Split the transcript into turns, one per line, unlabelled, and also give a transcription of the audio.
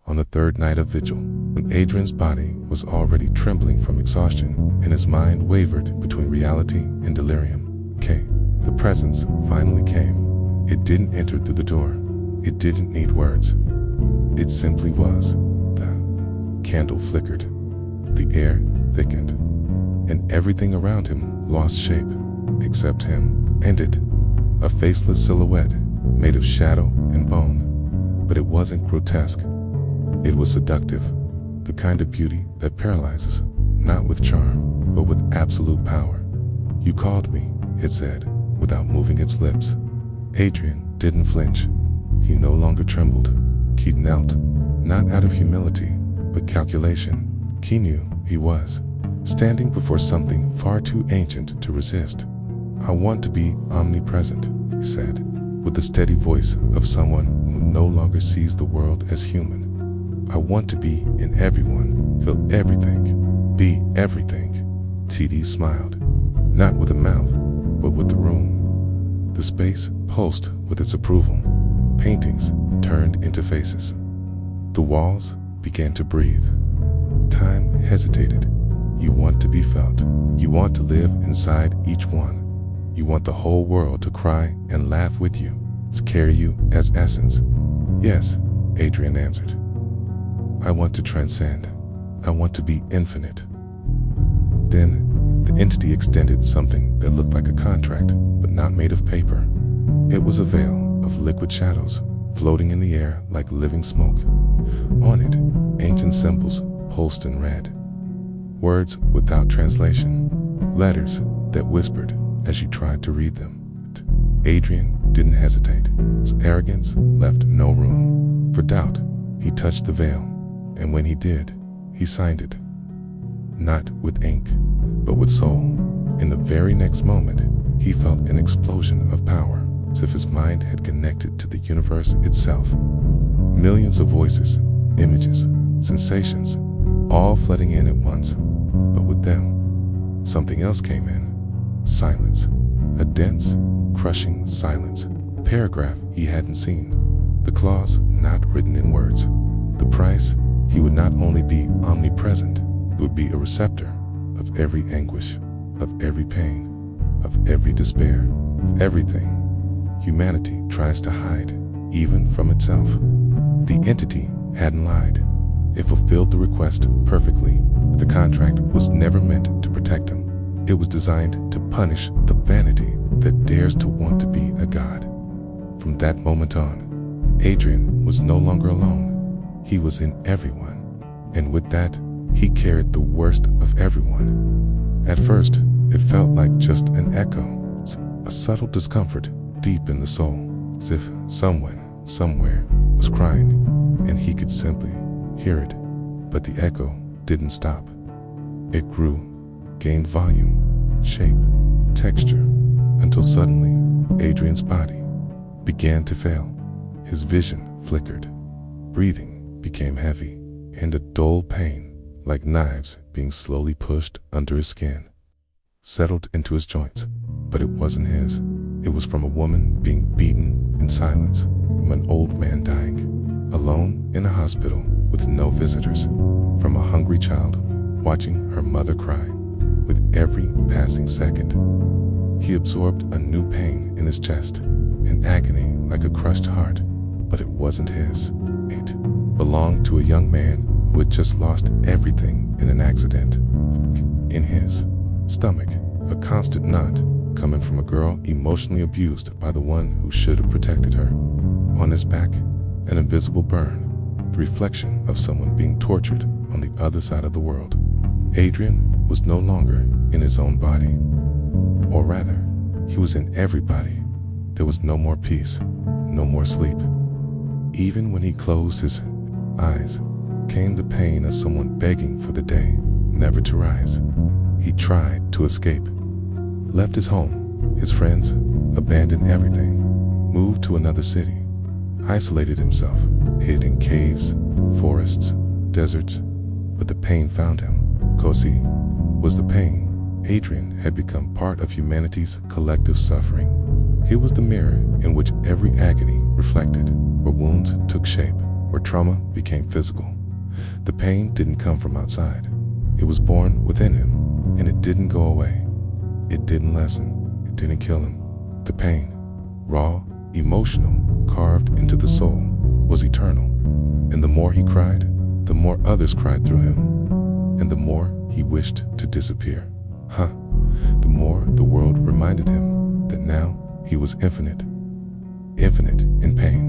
on the third night of vigil, when Adrian's body was already trembling from exhaustion and his mind wavered between reality and delirium. The presence finally came. It didn't enter through the door. It didn't need words. It simply was. The candle flickered. The air thickened. And everything around him lost shape, except him. And it, a faceless silhouette made of shadow and bone. But it wasn't grotesque. It was seductive. The kind of beauty that paralyzes, not with charm, but with absolute power. "You called me," it said, without moving its lips. Adrian didn't flinch. He no longer trembled. He knelt, not out of humility, but calculation. He knew he was standing before something far too ancient to resist. "I want to be omnipresent," he said, with the steady voice of someone who no longer sees the world as human. "I want to be in everyone, feel everything, be everything." TD smiled, not with a mouth, but with the room. The space pulsed with its approval. Paintings turned into faces. The walls began to breathe. Time hesitated. You want to be felt. You want to live inside each one. You want the whole world to cry and laugh with you, to carry you as essence. "Yes," Adrian answered. "I want to transcend. I want to be infinite." Then, the entity extended something that looked like a contract, but not made of paper. It was a veil of liquid shadows, floating in the air like living smoke. On it, ancient symbols pulsed in red. Words without translation. Letters that whispered as she tried to read them. Adrian didn't hesitate. His arrogance left no room for doubt. He touched the veil, and when he did, he signed it. Not with ink, but with soul. In the very next moment, he felt an explosion of power, as if his mind had connected to the universe itself. Millions of voices, images, sensations, all flooding in at once. But with them, something else came in. Silence. A dense, crushing silence. A paragraph he hadn't seen. The clause not written in words. The price, he would not only be omnipresent, he would be a receptor of every anguish, of every pain, of every despair, of everything humanity tries to hide, even from itself. The entity hadn't lied. It fulfilled the request perfectly. The contract was never meant to protect him. It was designed to punish the vanity that dares to want to be a god. From that moment on, Adrian was no longer alone. He was in everyone. And with that, he carried the worst of everyone. At first, it felt like just an echo, a subtle discomfort deep in the soul, as if someone, somewhere, was crying, and he could simply hear it. But the echo didn't stop. It grew, gained volume, shape, texture, until suddenly, Adrian's body began to fail. His vision flickered. Breathing became heavy, and a dull pain, like knives being slowly pushed under his skin, settled into his joints. But it wasn't his. It was from a woman being beaten in silence, from an old man dying, alone in a hospital with no visitors, from a hungry child watching her mother cry. With every passing second, he absorbed a new pain in his chest, an agony like a crushed heart. But it wasn't his. It belonged to a young man who had just lost everything in an accident. In his stomach, a constant knot coming from a girl emotionally abused by the one who should have protected her. On his back, an invisible burn, the reflection of someone being tortured on the other side of the world. Adrian was no longer in his own body. Or rather, he was in everybody. There was no more peace, no more sleep. Even when he closed his eyes, came the pain of someone begging for the day never to rise. He tried to escape, left his home, his friends, abandoned everything, moved to another city, isolated himself, hid in caves, forests, deserts, but the pain found him. Kosi was the pain. Adrian had become part of humanity's collective suffering. He was the mirror in which every agony reflected, where wounds took shape, where trauma became physical. The pain didn't come from outside. It was born within him, and it didn't go away. It didn't lessen. It didn't kill him. The pain, raw, emotional, carved into the soul, was eternal. And the more he cried, the more others cried through him. And the more he wished to disappear. The more the world reminded him that now he was infinite. Infinite in pain.